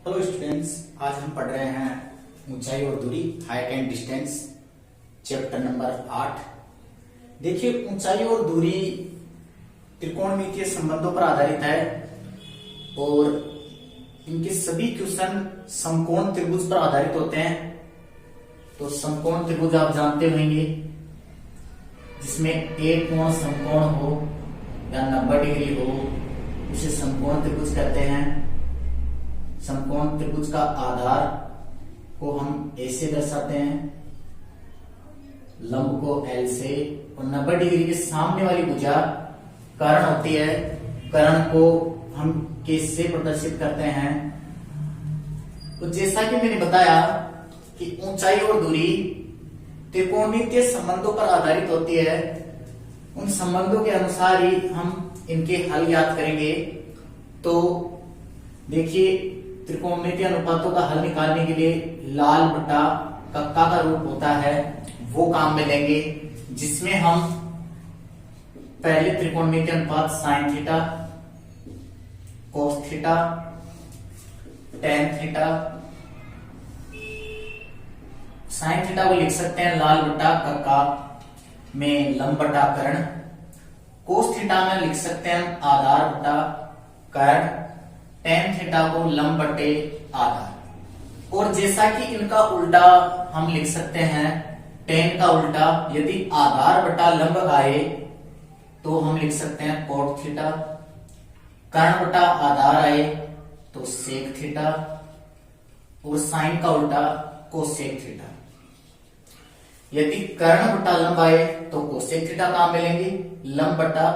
Hello students, आज हम पढ़ रहे हैं ऊंचाई और दूरी, height and distance, chapter number 8। देखिए, ऊंचाई और दूरी त्रिकोणमितीय संबंधों पर आधारित है और इनके सभी क्वेश्चन समकोण त्रिभुज पर आधारित होते हैं। तो समकोण त्रिभुज आप जानते होंगे, जिसमें एक कोण समकोण हो या 90 डिग्री हो, उसे समकोण त्रिभुज कहते हैं। समकोण त्रिभुज का आधार को हम ऐसे दर्शाते हैं, लंब को L से, और 90 डिग्री के सामने वाली भुजा कर्ण होती है। कर्ण को हम किस से प्रदर्शित करते हैं? तो जैसा कि मैंने बताया कि ऊंचाई और दूरी त्रिकोणमितीय संबंधों पर आधारित होती है। उन संबंधों के अनुसार ही हम इनके हल याद करेंगे। तो देखिए, त्रिकोणमितीय अनुपातों का हल निकालने के लिए लाल बटा कक्का का रूप होता है, वो काम में लेंगे, जिसमें हम पहले त्रिकोणमितीय अनुपात sine theta, cos theta, tan theta, sine theta को लिख सकते हैं लाल बटा कक्का में लंब बटा कर्ण, कोस थीटा में लिख सकते हैं आधार बटा कर्ण, टेन थीटा को लंब बटे आधार। और जैसा कि इनका उल्टा हम लिख सकते हैं, टेन का उल्टा यदि आधार बटा लंब आए तो हम लिख सकते हैं कोट थीटा, कर्ण बटा आधार आए तो सेक थीटा, और साइन का उल्टा कोसेक थीटा। यदि कर्ण बटा लंब आए तो कोसेक थीटा काम में लेंगे, लंब बटा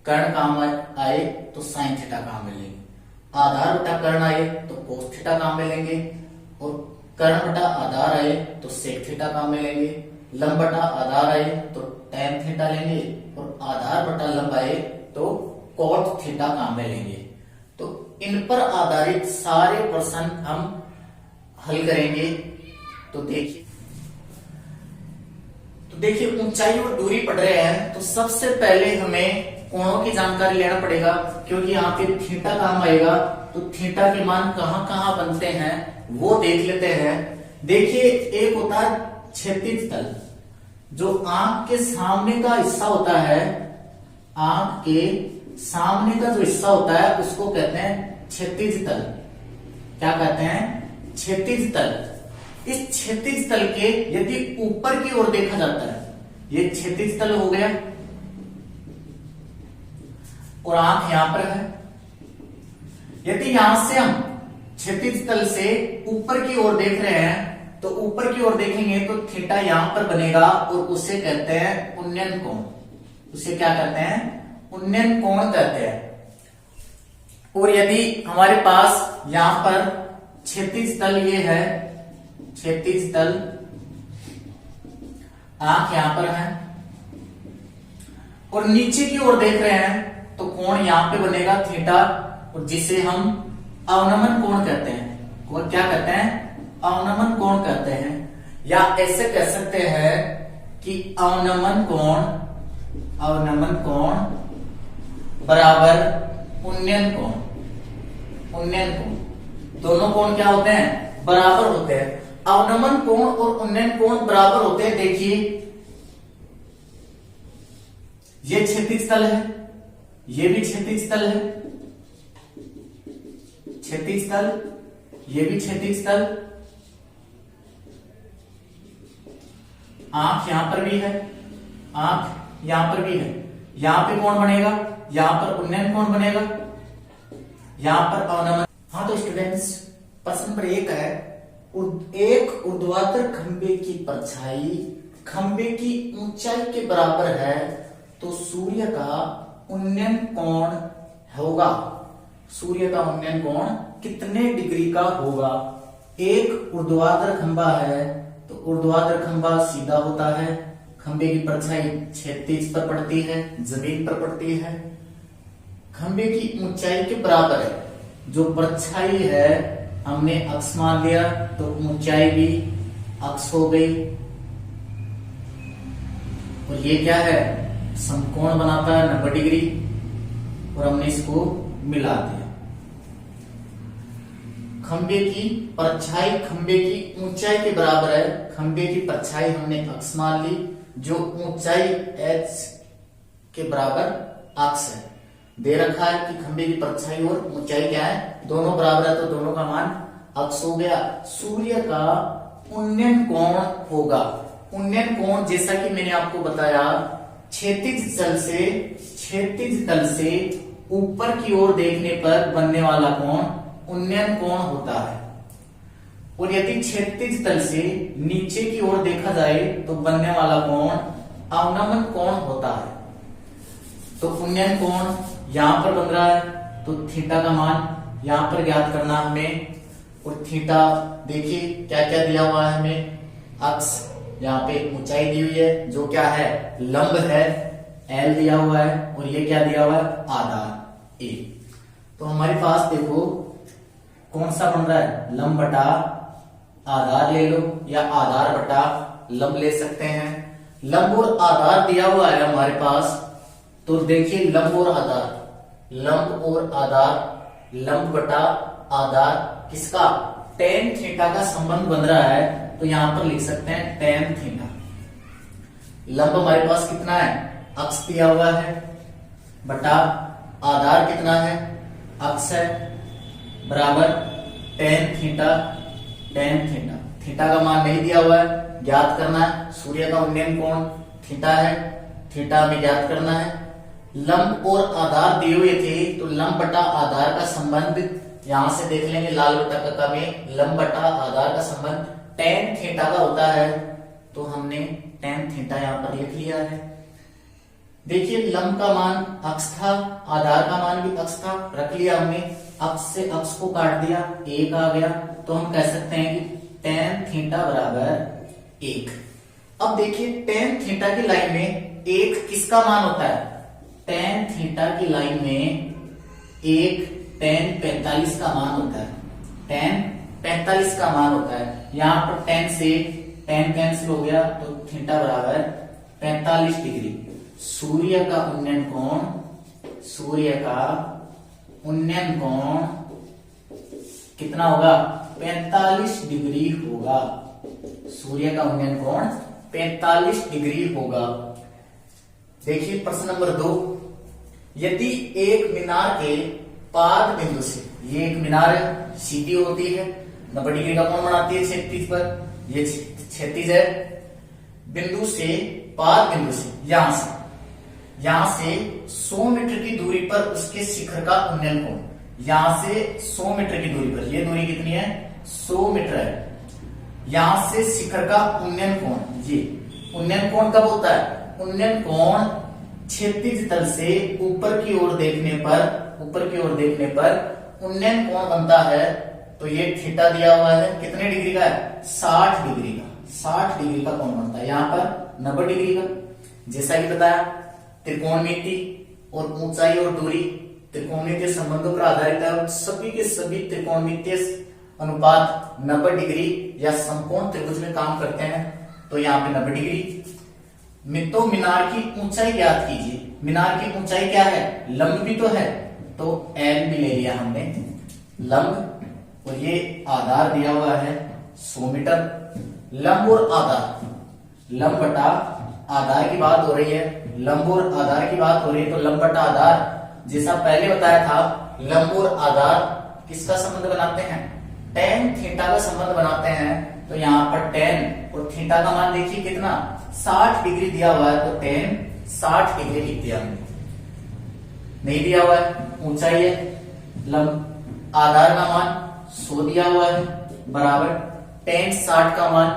कर्ण काम आए तो साइन थीटा काम में लेंगे, आधार बटा कर्ण आए तो कोस थीटा काम में लेंगे, और कर्ण बटा आधार आए तो सेक थीटा काम में लेंगे, लंब बटा आधार आए तो टेन थीटा लेंगे, और आधार बटा लंब आए तो कोट थीटा काम में लेंगे। तो इन पर आधारित सारे प्रश्न हम हल करेंगे। तो देखिए, ऊंचाई और दूरी पढ़ रहे हैं तो सबसे पहले हमें कोणों की जानकारी लेना पड़ेगा, क्योंकि यहाँ पे थीटा काम आएगा। तो थीटा के मान कहां कहां बनते हैं वो देख लेते हैं। देखिए, एक होता है क्षैतिज तल, जो आंख के सामने का हिस्सा होता है, आंख के सामने का जो हिस्सा होता है उसको कहते हैं क्षैतिज तल। क्या कहते हैं? क्षैतिज तल। इस क्षैतिज तल के यदि ऊपर की ओर देखा जाता है, ये क्षैतिज तल हो गया, और आंख यहां पर है। यदि यहां से हम क्षैतिज तल से ऊपर की ओर देख रहे हैं तो ऊपर की ओर देखेंगे तो थीटा यहां पर बनेगा, और उसे कहते हैं उन्नयन कोण। उसे क्या कहते हैं? उन्नयन कोण कहते हैं। और यदि हमारे पास यहां पर क्षैतिज तल ये है, क्षैतिज तल, आंख यहां पर है, और नीचे की ओर देख रहे हैं तो कोण यहां पे बनेगा थीटा, और जिसे हम अवनमन कोण कहते हैं। और क्या कहते हैं? अवनमन कोण कहते हैं। या ऐसे कह सकते हैं कि अवनमन कोण बराबर उन्नयन कोण। उन्नयन कोण, दोनों कोण क्या होते हैं? बराबर होते हैं। अवनमन कोण और उन्नयन कोण बराबर होते हैं। देखिए, ये क्षैतिज तल है, ये भी क्षैतिज तल है, क्षैतिज तल, ये भी क्षैतिज तल, आंख यहां पर भी है, आंख यहां पर भी है। यहां पे कौन बनेगा? यहां पर उन्नयन कोण बनेगा, यहां पर अवनमन। हाँ, तो स्टूडेंट्स, प्रश्न नंबर 1 है, एक ऊर्ध्वाधर खंबे की परछाई खंबे की ऊंचाई के बराबर है तो सूर्य का उन्नयन कोण होगा। सूर्य का उन्नयन कोण कितने डिग्री का होगा? एक ऊर्ध्वाधर खंबा है तो ऊर्ध्वाधर खंबा सीधा होता है, खंबे की परछाई क्षैतिज पर पड़ती है, जमीन पर पड़ती है, खंबे की ऊंचाई के बराबर है। जो परछाई है हमने अक्ष मान लिया तो ऊंचाई भी अक्ष हो गई, और ये क्या है? समकोण बनाता है 90 डिग्री, और हमने इसको मिला दिया। खंबे की परछाई खंबे की ऊंचाई के बराबर है। खंबे की परछाई हमने अक्स मान ली, जो ऊंचाई h के बराबर अक्स है। दे रखा है कि खंबे की परछाई और ऊंचाई क्या है, दोनों बराबर है, तो दोनों का मान अक्स हो गया। सूर्य का उन्नयन कोण होगा। उन्नयन कोण जैसा कि मैंने आपको बताया, क्षैतिज तल से ऊपर की ओर देखने पर बनने वाला कोण उन्नयन कोण होता है, और यदि क्षैतिज तल से नीचे की ओर देखा जाए तो बनने वाला कोण अवनमन कोण होता है। तो उन्नयन कोण यहां पर बन रहा है, तो थीटा का मान यहां पर ज्ञात करना हमें। और थीटा देखिए क्या क्या दिया हुआ है हमें, अक्स यहाँ पे ऊंचाई दी हुई है जो क्या है, लंब है, एल दिया हुआ है, और ये क्या दिया हुआ है, आधार ए। तो हमारे पास देखो कौन सा बन रहा है, लंब बटा आधार ले लो, या आधार बटा लंब ले सकते हैं। लंब और आधार दिया हुआ है हमारे पास, तो देखिए लंब और आधार, लंब बटा आधार किसका, टेन थीटा का संबंध बन रहा है, तो यहां पर लिख सकते हैं टेन थीटा। लंब हमारे पास कितना है, अक्स दिया हुआ है, बटा आधार कितना है, अक्स है, बराबर टेन थीटा। थीटा का मान नहीं दिया हुआ है, ज्ञात करना है। सूर्य का उन्नयन कोण थीटा है, थीटा हमें ज्ञात करना है। लंब और आधार दिए हुए थे, तो लंब बटा आधार का संबंध यहां से देख लेंगे, लाल बटा कक्का में लंब बटा आधार का संबंध टेन थीटा का होता है, तो हमने टेन थीटा यहां पर लिख लिया है। देखिए लंब का मान अक्स था, आधार का मान भी अक्स था, रख लिया हमने, अक्स से अक्स को काट दिया, एक आ गया, तो हम कह सकते हैं कि टेन थीटा बराबर एक। अब देखिए टेन थीटा की लाइन में एक किसका मान होता है, टेन थीटा की लाइन में एक टेन 45 का मान होता है, टेन 45 का मान होता है। यहां पर टेन से टेन कैंसिल हो गया, तो थीटा बराबर 45 डिग्री। सूर्य का उन्नयन कोण कितना होगा, 45 डिग्री होगा। सूर्य का उन्नयन कोण 45 डिग्री होगा। देखिए प्रश्न नंबर 2, यदि एक मीनार के पाद बिंदु से, ये एक मीनार है, सीधी होती है, 90 डिग्री का कोण बनाती है क्षैतिज पर, ये क्षैतिज है, बिंदु से पाद बिंदु से यहां से 100 मीटर की दूरी पर उसके शिखर का उन्नयन कोण, यहां से 100 मीटर की दूरी पर, ये दूरी कितनी है, 100 मीटर है, यहां से शिखर का उन्नयन कोण, ये उन्नयन कोण कब होता है, उन्नयन कोण क्षैतिज तल से ऊपर की ओर देखने पर उन्नयन कोण बनता है। तो ये थीटा दिया हुआ है, कितने डिग्री का है, 60 डिग्री का, 60 डिग्री का कोण बनता है, यहां पर 90 डिग्री का। जैसा कि बताया त्रिकोणमिति और ऊंचाई और दूरी त्रिकोणमितीय संबंधों पर आधारित है, सभी के सभी त्रिकोणमितीय अनुपात 90 डिग्री या समकोण त्रिभुज में काम करते हैं, तो यहाँ पे 90 डिग्री। तो मीनार की ऊंचाई ज्ञात कीजिए, मीनार की ऊंचाई क्या है, लंब भी तो है, तो एल भी ले लिया हमने लंब, और ये आधार दिया हुआ है 100 मीटर। लंब और आधार, लंब बटा आधार की बात हो रही है, लंब और आधार की बात हो रही है, तो लंब बटा आधार जैसा पहले बताया था, लंब और आधार किसका संबंध बनाते हैं, टेन थीटा का संबंध बनाते हैं। तो यहाँ पर टेन और थीटा का मान देखिए कितना, 60 डिग्री दिया हुआ है, तो टेन 60 डिग्री लिख दिया हमने। नहीं दिया हुआ है, ऊंचाई है, लंब आधार का मान 100 दिया हुआ है, बराबर टेन 60 का मान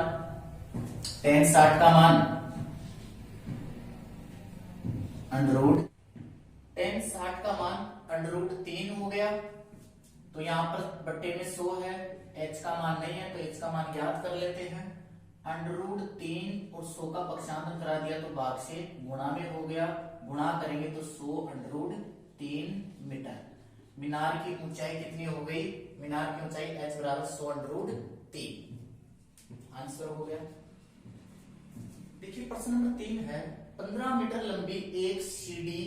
अंडर रूट 3 हो गया। तो यहाँ पर बट्टे में 100 है, h का मान नहीं है, तो h का मान ज्ञात कर लेते हैं। अंडर रूट 3 और 100 का पक्षांतर करा दिया, तो भाग से गुणा में हो गया, गुणा करेंगे तो 100 अंडर रूट 3 मीटर। मीनार की ऊंचाई कितनी हो गई, मीनार की ऊंचाई h बराबर 100 अंडर रूट 3। आंसर हो गया। देखिए प्रश्न नंबर 3 है, 15 मीटर लंबी एक सीढ़ी,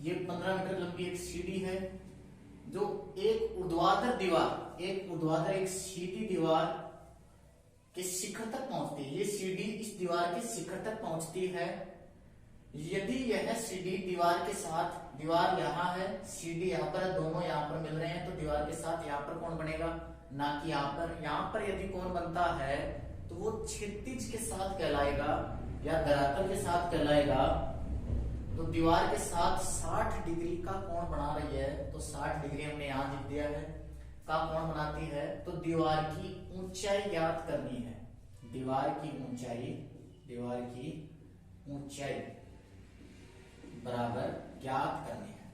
ये 15 मीटर लंबी एक सीढ़ी है, जो एक ऊर्ध्वाधर दीवार, एक सीधी दीवार के शिखर तक पहुंचती है, ये सीढ़ी इस दीवार के शिखर तक पहुंचती है। यदि यह सीढ़ी दीवार के साथ, दीवार यहाँ है, सीढ़ी यहाँ पर, दोनों यहाँ पर मिल रहे हैं, तो दीवार के साथ यहाँ पर कोण बनेगा, ना कि यहाँ पर यदि कोण बनता है तो वो क्षैतिज के साथ कहलाएगा या धरातल के साथ कहलाएगा। तो दीवार के साथ 60 डिग्री का कोण बना रही है, तो 60 डिग्री हमने यहां लिख दिया है का कोण बनाती है। तो दीवार की ऊंचाई ज्ञात करनी है, दीवार की ऊंचाई बराबर ज्ञात करनी है,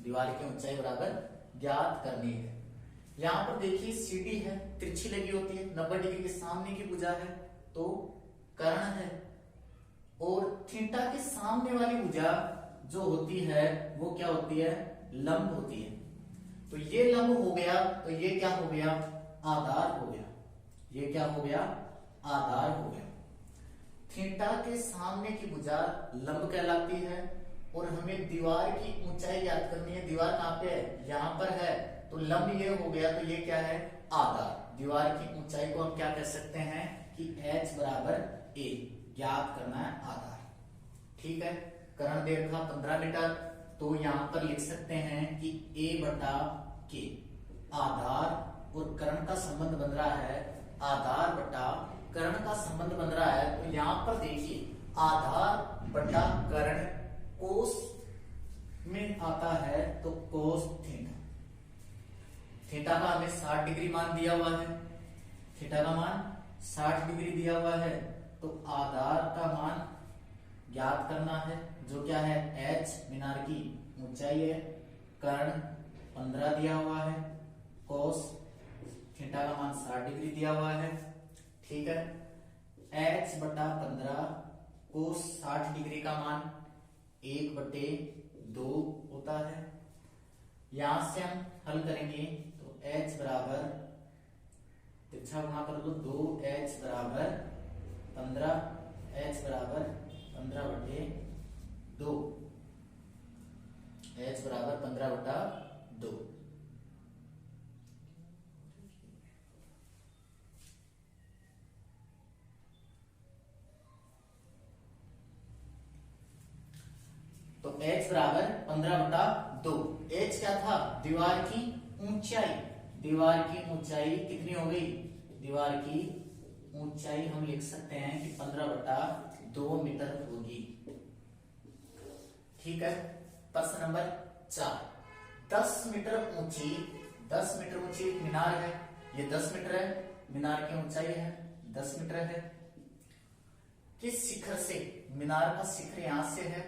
दीवार की ऊंचाई बराबर ज्ञात करनी है। यहां पर देखिए सीढ़ी है, तिरछी लगी होती है, 90 डिग्री के सामने की भुजा है तो कर्ण है, और थीटा के सामने वाली भुजा जो होती है वो क्या होती है, लंब होती है। तो ये लंब हो गया, तो ये क्या हो गया, आधार हो गया, ये क्या हो गया, आधार हो गया। थीटा के सामने की भुजा लंब कहलाती है, और हमें दीवार की ऊंचाई याद करनी है। दीवार कहां पे है, यहां पर है, तो लंब ये हो गया, तो ये क्या है, आधार। दीवार की ऊंचाई को हम क्या कह सकते हैं कि h बराबर a, ज्ञात करना है आधार। ठीक है, कर्ण दे रखा 15 मीटर, तो यहां पर लिख सकते हैं कि a बटा k, आधार और कर्ण का संबंध बन रहा है, आधार बटा कर्ण का संबंध बन रहा है। तो यहां पर देखिए आधार बटा कर्ण कोस में आता है, तो कोस थीटा, थीटा का हमें 60 डिग्री मान दिया हुआ है, थीटा का मान 60 डिग्री दिया हुआ है, तो आधार का मान ज्ञात करना है, जो क्या है, h मीनार की ऊंचाई है, कर्ण 15 दिया हुआ है, कोस थीटा का मान 60 डिग्री दिया हुआ है। ठीक है, h बटा 15 कोस 60 डिग्री का मान 1/2 होता है। यहां से हम हल करेंगे, तो h बराबर तिरछा गुणा कर दो, 2h बराबर 15, h बराबर 15/2, h बराबर 15/2। तो h बराबर 15/2। h क्या था, दीवार की ऊंचाई, दीवार की ऊंचाई कितनी हो गई, दीवार की ऊंचाई हम लिख सकते हैं कि 15/2 मीटर होगी। ठीक है, प्रश्न नंबर 4, 10 मीटर ऊंची, 10 मीटर ऊंची एक मीनार है, ये 10 मीटर है, मीनार की ऊंचाई है 10 मीटर है। किस शिखर से, मीनार का शिखर यहां से है,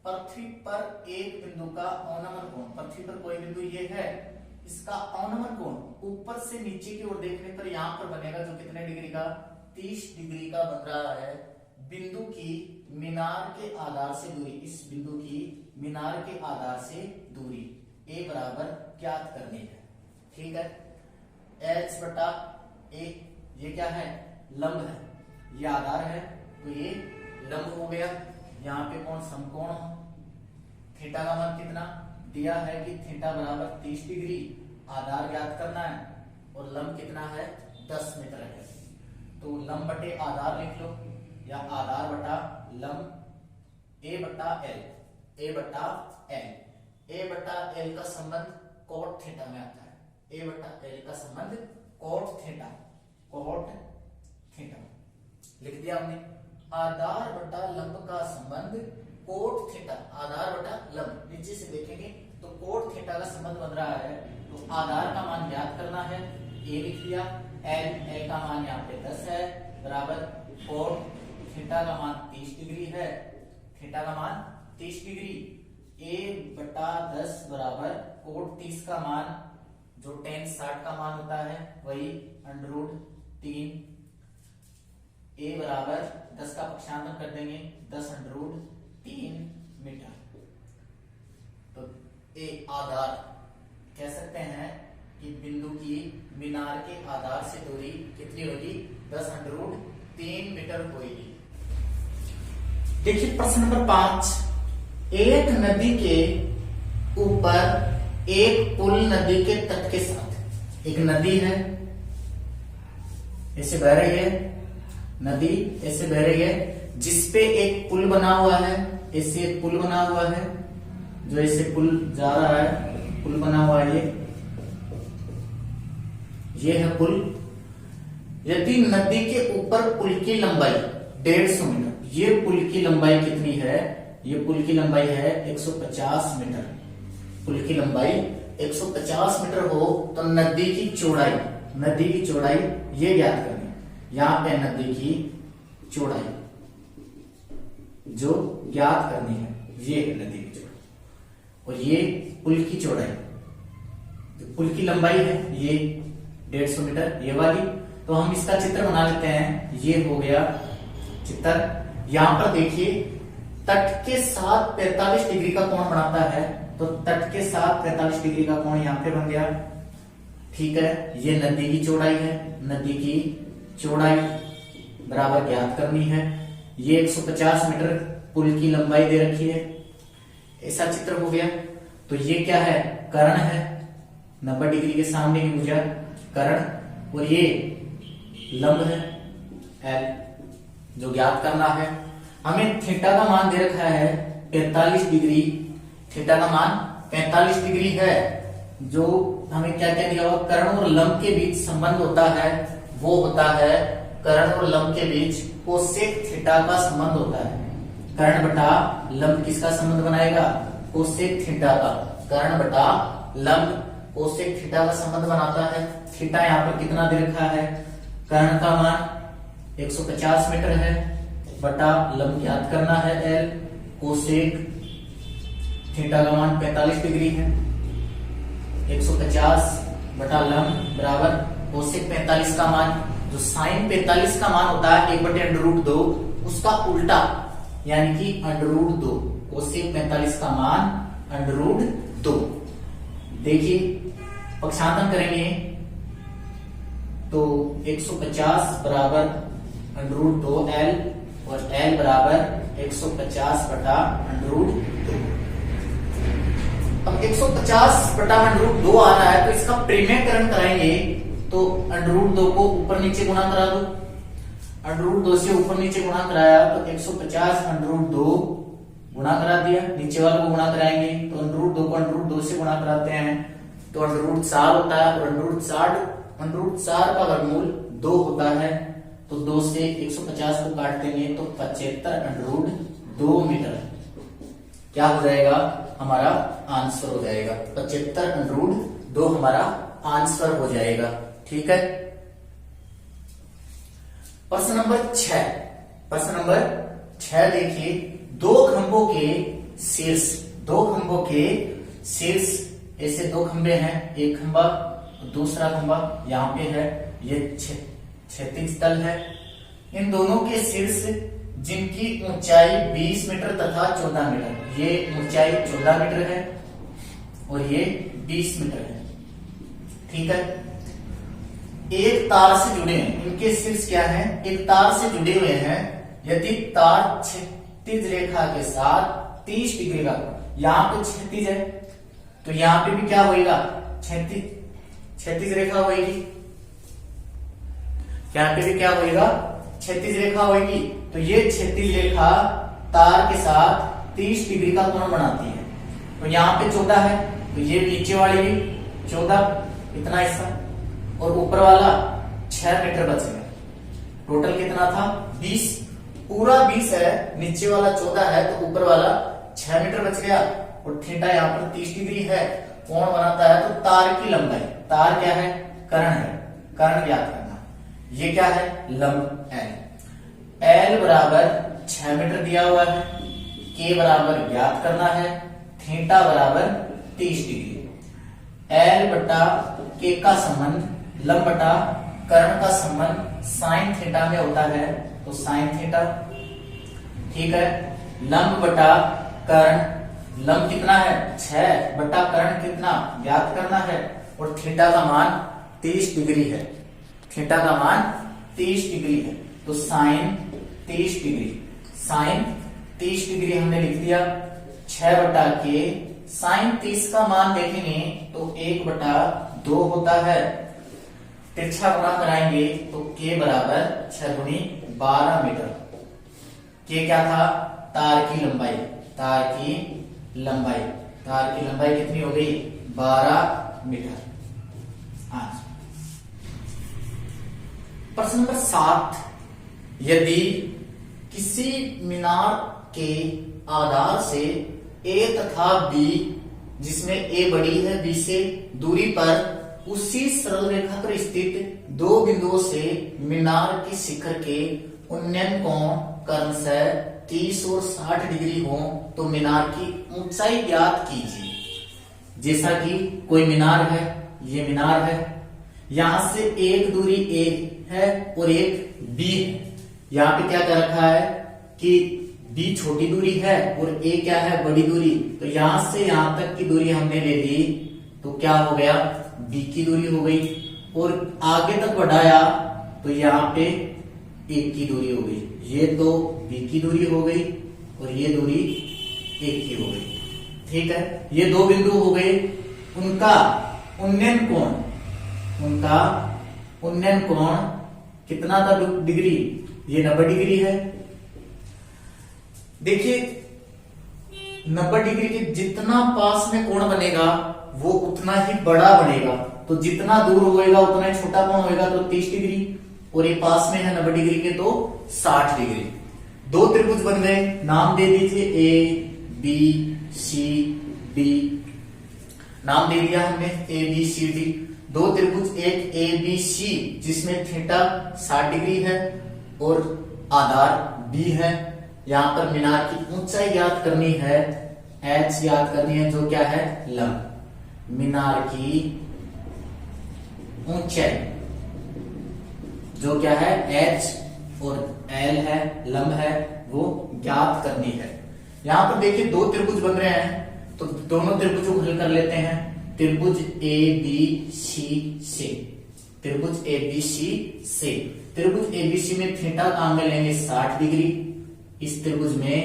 पृथ्वी पर एक बिंदु का अवनमन कोण, पृथ्वी पर कोई बिंदु ये है, इसका अवनमन कोण ऊपर से नीचे की ओर देखने पर यहां पर बनेगा, जो कितने डिग्री का, 30 डिग्री का बन रहा है। बिंदु की मीनार के आधार से दूरी, इस बिंदु की मीनार के आधार से दूरी a बराबर ज्ञात करनी है। ठीक है, h बटा a, ये क्या है, लंब है, ये आधार है, तो ये लंब हो गया। यहाँ पे कौन समकोण हो, थीटा का मान कितना दिया है कि थीटा बराबर 30 डिग्री, आधार ज्ञात करना है, और लंब कितना है, 10 मीटर है। तो लंब बटे आधार लिख लो, या आधार बटा लंब, a बटा l, a बटा l, a बटा l का संबंध कोट थीटा में आता है, a बटा l का संबंध कोट थीटा, कोट थीटा लिख दिया हमने। आधार बटा लंब का संबंध कोट थीटा, आधार बटा लंब, नीचे से देखेंगे तो कोट थीटा का संबंध बन रहा है, तो आधार का मान ज्ञात करना है, a लिख दिया, l का मान यहाँ पे 10 है, बराबर कोट थीटा का मान 30 डिग्री है, थीटा का मान 30 डिग्री, a बटा 10 बराबर कोट 30 का मान, जो tan 60 का मान होता है वही √3, a बराबर 10 का पक्षांतर कर देंगे, 10√3 मीटर। तो a आधार कह सकते हैं कि बिंदु की मीनार के आधार से दूरी कितनी होगी, 10√3 मीटर होगी। देखिए प्रश्न नंबर 5, एक नदी के ऊपर एक पुल नदी के तट के साथ, एक नदी है ऐसे बह रही है, नदी ऐसे बह रही है जिसपे एक पुल बना हुआ है, ऐसे एक पुल बना हुआ है, जो ऐसे पुल जा रहा है, पुल बना हुआ है ये है पुल। यदि नदी के ऊपर पुल की लंबाई 150 मीटर, ये पुल की लंबाई कितनी है, ये पुल की लंबाई है 150 मीटर, पुल की लंबाई 150 मीटर हो तो नदी की चौड़ाई, नदी की चौड़ाई ये ज्ञात करनी है। यहां पे नदी की चौड़ाई जो ज्ञात करनी है, ये है नदी की चौड़ाई, और ये पुल की चौड़ाई, जो पुल की लंबाई है ये 150 मीटर ये वाली। तो हम इसका चित्र बना लेते हैं, ये हो गया चित्र। यहां पर देखिए तट के साथ 45 डिग्री का कोण बनाता है, तो तट के साथ 45 डिग्री का कोण यहां पे बन गया, ठीक है। ये नदी की चौड़ाई है, नदी की चौड़ाई बराबर ज्ञात करनी है। ये 150 मीटर पुल की लंबाई दे रखी है, ऐसा चित्र हो गया। तो ये क्या है, कर्ण है, 90 डिग्री के सामने की भुजा कर्ण, और ये लंब है एल, जो ज्ञात करना है। हमें थीटा का मान दे रखा है 45 डिग्री, थीटा का मान 45 डिग्री है। जो हमें क्या क्या दिया हुआ, कर्ण और लंब के बीच संबंध होता है, वो होता है कर्ण और लंब के बीच कोसेक थीटा का संबंध होता है। कर्ण बटा लंब किसका संबंध बनाएगा, कोसेक थीटा का। कर्ण बटा लंब कोसेक थीटा का संबंध बनाता है। थीटा यहाँ पर कितना दे रखा है, कर्ण का मान 150 मीटर है, बटा लंब ज्ञात करना है एल, कोसेक थीटा का मान 45 डिग्री है। 150 बटा लंब बराबर कोसेक 45 का मान, जो साइन 45 का मान होता है 1/√2, उसका उल्टा यानी कि √2, कोसेक 45 का मान √2। देखिए पक्षांतरण करेंगे तो 150 बराबर √2 एल, और एल बराबर 150 बटा √2। अब 150 बटा √2 आ रहा है, तो इसका परिमेयकरण कराएंगे तो √2 को ऊपर नीचे गुणा करा दो, √2 से ऊपर नीचे गुणा कराया तो 150 √2 गुणा करा दिया, नीचे वालों को गुणा कराएंगे तो √2 को √2 से गुणा कराते हैं तो √4 होता है, और √4 का वर्गमूल 2 होता है, तो 2 से 150 को काट देंगे तो 75 √2 मीटर क्या हो जाएगा, हमारा आंसर हो जाएगा। 75 √2 हमारा आंसर हो जाएगा, ठीक है। प्रश्न नंबर 6, प्रश्न नंबर 6 देखिए, दो खंभों के शीर्ष, ऐसे दो खंभे हैं, एक खंभा दूसरा खंभा यहाँ पे है, ये क्षैतिज तल है। इन दोनों के शीर्ष जिनकी ऊंचाई 20 मीटर तथा 14 मीटर, ये ऊंचाई 14 मीटर है और ये 20 मीटर है, ठीक है। एक तार से जुड़े हैं, इनके शीर्ष क्या है, एक तार से जुड़े हुए हैं। यदि तार क्षैतिज रेखा के साथ 30 डिग्री का, यहाँ पे क्षैतिज है तो यहाँ पे भी क्या होएगा, क्षैतिज रेखा होएगी, यहाँ पे भी क्या होएगा, क्षैतिज रेखा होएगी। तो ये क्षैतिज रेखा तार के साथ 30 डिग्री का कोण बनाती है। तो यहाँ पे 14 है, तो ये नीचे वाली भी 14, इतना हिस्सा, और ऊपर वाला 6 मीटर बच गया। टोटल कितना था, 20, पूरा 20 है, नीचे वाला 14 है, तो ऊपर वाला 6 मीटर बच गया। और थीटा यहाँ पर 30 डिग्री है, कोण बनाता है। तो तार की लंबाई, तार क्या है, कर्ण है, कर्ण ज्ञात करना। ये क्या है, लंब एल, एल बराबर 6 मीटर दिया हुआ है, के बराबर ज्ञात करना है, थीटा बराबर 30 डिग्री। एल बटा के का संबंध लंब बटा कर्ण का संबंध साइन थीटा में होता है, तो साइन थीटा, ठीक है। लंब बटा कर्ण, लंब कितना है 6 बटा कर्ण कितना ज्ञात करना है, और थीटा का मान 30 डिग्री है, थीटा का मान 30 डिग्री है। तो साइन 30 डिग्री, साइन 30 डिग्री हमने लिख दिया, 6 बटा के साइन 30 का मान देखेंगे तो 1/2 होता है। तिरछा गुणा कराएंगे तो k बराबर 6 दूनी 12 मीटर। k क्या था? तार की लंबाई। तार की लंबाई कितनी हो गई? 12 मीटर। प्रश्न नंबर 7, यदि किसी मीनार के आधार से A तथा B, जिसमें A बड़ी है B से, दूरी पर उसी सरल रेखा पर स्थित दो बिंदुओं से मीनार की शिखर के उन्नयन कोण क्रमशः 30 और 60 डिग्री हो तो मीनार की ऊंचाई ज्ञात कीजिए। जैसा कि कोई मीनार है, ये मीनार है, यहां से एक दूरी A है और एक B है। यहाँ पे क्या कर रखा है कि B छोटी दूरी है और A क्या है? बड़ी दूरी। तो यहां से यहां तक की दूरी हमने ले ली तो क्या हो गया? B की दूरी हो गई। और आगे तक बढ़ाया तो यहाँ पे A की दूरी हो गई। ये तो B की दूरी हो गई और ये दूरी A की हो गई। ठीक है, ये दो बिंदु हो गए। उनका उन्नयन कोण कितना था डिग्री? ये 90 डिग्री है। देखिए 90 डिग्री के जितना पास में कोण बनेगा वो उतना ही बड़ा बनेगा। तो जितना दूर होएगा उतना ही छोटा कोण होएगा, तो 30 डिग्री। और ये पास में है 90 डिग्री के तो 60 डिग्री। दो त्रिभुज बन गए, नाम दे दीजिए A B C D। नाम दे दिया हमने A B C D। दो त्रिभुज, एक A B C जिसमें थीटा 60 डिग्री है और आधार B है। यहां पर मीनार की ऊंचाई याद करनी है, H याद करनी है, जो क्या है? लंब। मीनार की ऊंचाई जो क्या है? H और L है, लंब है, वो ज्ञात करनी है। यहां पर देखिए दो त्रिभुज बन रहे हैं तो दोनों त्रिभुजों को हल कर लेते हैं। त्रिभुज ABC से, त्रिभुज ABC से, त्रिभुज ABC में थीटा काम में लेंगे 60 डिग्री। इस त्रिभुज में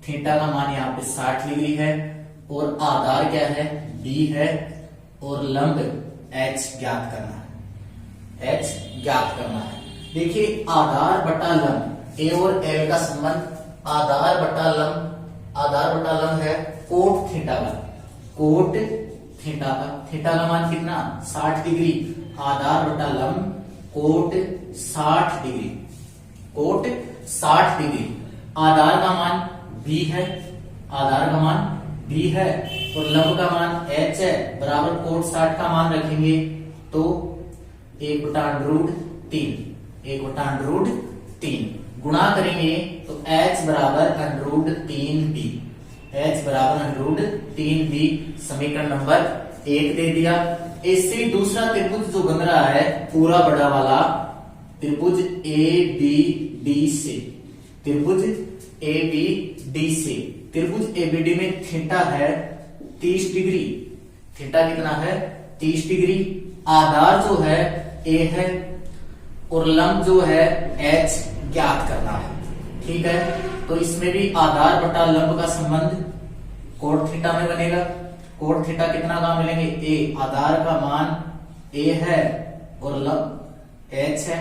थीटा का मान यहाँ पे 60 डिग्री है और आधार क्या है? B है और लंब H ज्ञात करना है। H ज्ञात करना है। देखिए आधार बटा लंब, A और L का संबंध आधार बटा लंब है कोट थीटा का। कोट थीटा का मान कितना? 60 डिग्री। आधार बटा लंब कोट 60 डिग्री। Cot 60 degree. आधार का मान B है, और लंब का मान H है, बराबर कोट 60 का मान रखेंगे तो 1/√3 गुणा करेंगे तो H बराबर √3B। H बराबर √3B। समीकरण नंबर 1 दे दिया। इससे दूसरा त्रिभुज जो बन रहा है पूरा बड़ा वाला, त्रिभुज ABD से, त्रिभुज ABD में थीटा है 30 डिग्री। थीटा कितना है? 30 डिग्री। आधार जो है A है और लंब जो है H ज्ञात करना है। ठीक है, तो इसमें भी आधार बटा लंब का संबंध कोण थीटा में बनेगा। कोण थीटा कितना काम मिलेंगे? A। आधार का मान A है और लंब H है।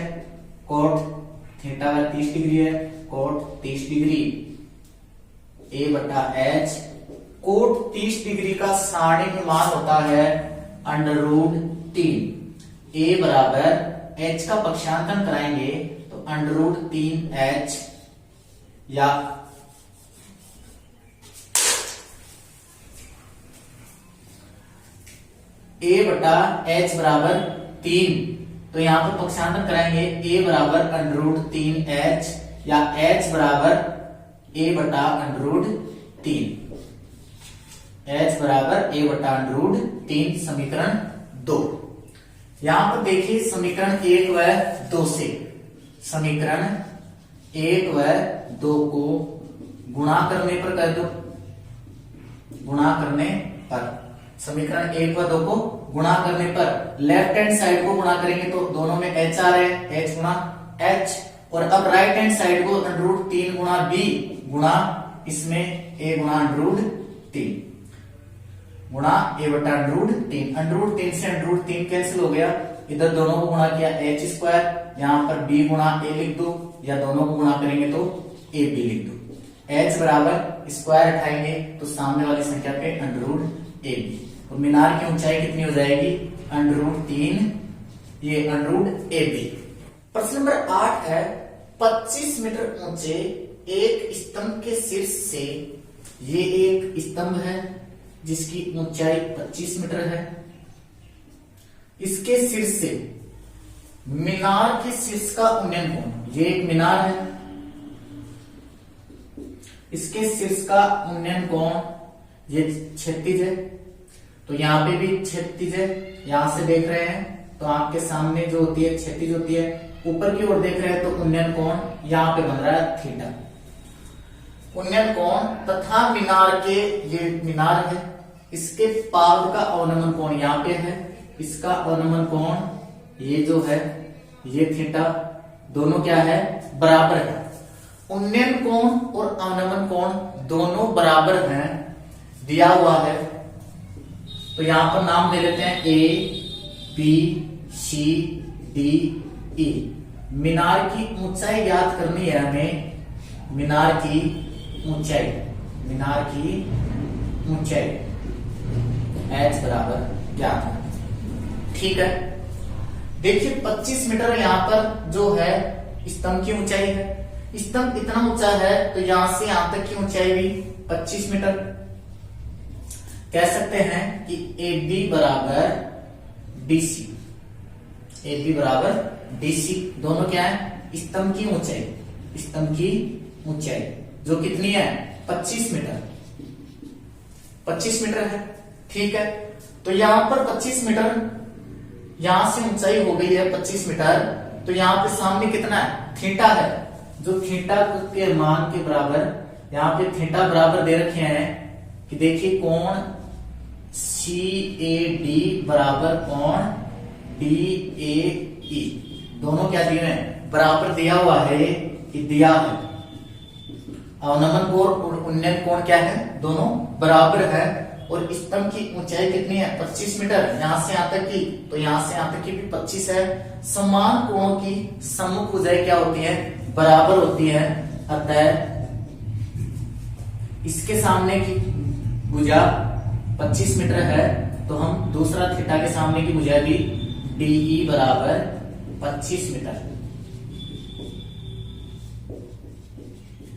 कोण थीटा का 30 डिग्री है, कोण 30 डिग्री A बटा H। कोण 30 डिग्री का सारणिक मान होता है √3। A बराबर H का पक्षांतरण कराएंगे तो √3H या A बटा H बराबर 3। तो यहां पर पक्षांतरण कराएंगे A बराबर √3H या H बराबर A बटा √3। H बराबर A बटा √3। समीकरण 2। यहां पर देखिए समीकरण 1 व 2 से, समीकरण 1 व 2 को गुणा करने पर कर दो। गुणा करने पर समीकरण 1 व 2 को गुणा करने पर लेफ्ट हैंड साइड को गुणा करेंगे तो दोनों में H आ रहे हैं, H गुणा H। और अब राइट हैंड साइड को √3 गुणा B गुणा इसमें A गुणा √3। गुणा a बटा √3। √3 से √3 कैंसिल हो गया, इधर दोनों को गुणा किया h², यहाँ पर b गुणा a लिख दो, या दोनों को गुणा करेंगे तो a b लिख दो। h बराबर स्क्वायर उठाएंगे तो सामने वाली संख्या पे √ab, और मीनार की ऊंचाई कितनी हो जाएगी, √3 ये √ab। प्रश्न नंबर 8 है 25 मीटर ऊंचे एक स्तंभ के शीर्ष से, ये एक स्तंभ है जिसकी ऊंचाई 25 मीटर है, इसके शीर्ष से मीनार के शीर्ष का उन्नयन कोण, ये एक मीनार है, इसके शीर्ष का उन्नयन कोण ये क्षैतिज है, तो यहां पे भी क्षैतिज है, यहां से देख रहे हैं तो आपके सामने जो होती है क्षैतिज होती है, ऊपर की ओर देख रहे हैं तो उन्नयन कोण यहां पे बन रहा है थीटा। उन्नयन कोण तथा मीनार के, ये मीनार है, इसके पाद का अवनमन कोण यहाँ पे है, इसका अवनमन कोण ये जो है ये थीटा, दोनों क्या है, बराबर है। उन्नयन कोण और अवनमन कोण दोनों बराबर हैं, दिया हुआ है, तो यहां पर नाम दे लेते हैं A B C D E. मीनार की ऊंचाई याद करनी है हमें, मीनार की ऊंचाई, मीनार की ऊंचाई h बराबर ज्ञात है, ठीक है। देखिए 25 मीटर यहां पर जो है स्तंभ की ऊंचाई है, स्तंभ इतना ऊंचा है तो यहां से यहां तक की ऊंचाई भी 25 मीटर। कह सकते हैं कि AB बराबर DC, AB बराबर DC, दोनों क्या है, स्तंभ की ऊंचाई, स्तंभ की ऊंचाई जो कितनी है, 25 मीटर, 25 मीटर है, ठीक है। तो यहां पर 25 मीटर, यहां से ऊंचाई हो गई है 25 मीटर, तो यहां पे सामने कितना है, थीटा है, जो थीटा के मान के बराबर, यहां पे थीटा बराबर दे रखे हैं कि देखिए कोण CAD बराबर कोण DAE, दोनों क्या दिए हैं, बराबर दिया हुआ है कि दिया है। अवनमन कोण और उन्नयन कोण क्या है, दोनों बराबर है, और स्तंभ की ऊंचाई कितनी है, 25 मीटर, यहां से यहां तक की, तो यहां से यहां तक की भी 25 है। समान कोणों की सम्मुख भुजाएं क्या होती है, बराबर होती है, अतः इसके सामने की भुजा 25 मीटर है, तो हम दूसरा थीटा के सामने की भुजा भी DE बराबर 25 मीटर।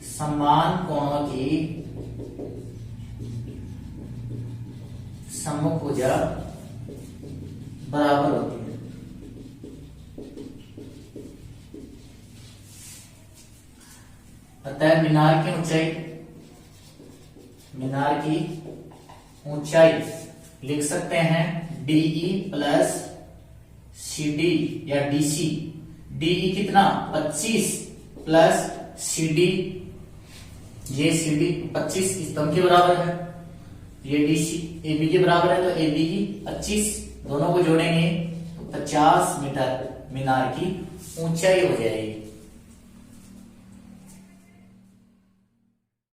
समान कोणों की सम्मुख भुजा बराबर होती है। अतः मीनार की ऊंचाई, मीनार की ऊंचाई लिख सकते हैं DE प्लस CD या DC। DE कितना, 25 प्लस CD, ये CD 25 स्तंभ के बराबर है, ये DC AB के बराबर है, तो AB की 25, दोनों को जोड़ेंगे तो 50 मीटर मीनार की ऊंचाई हो जाएगी।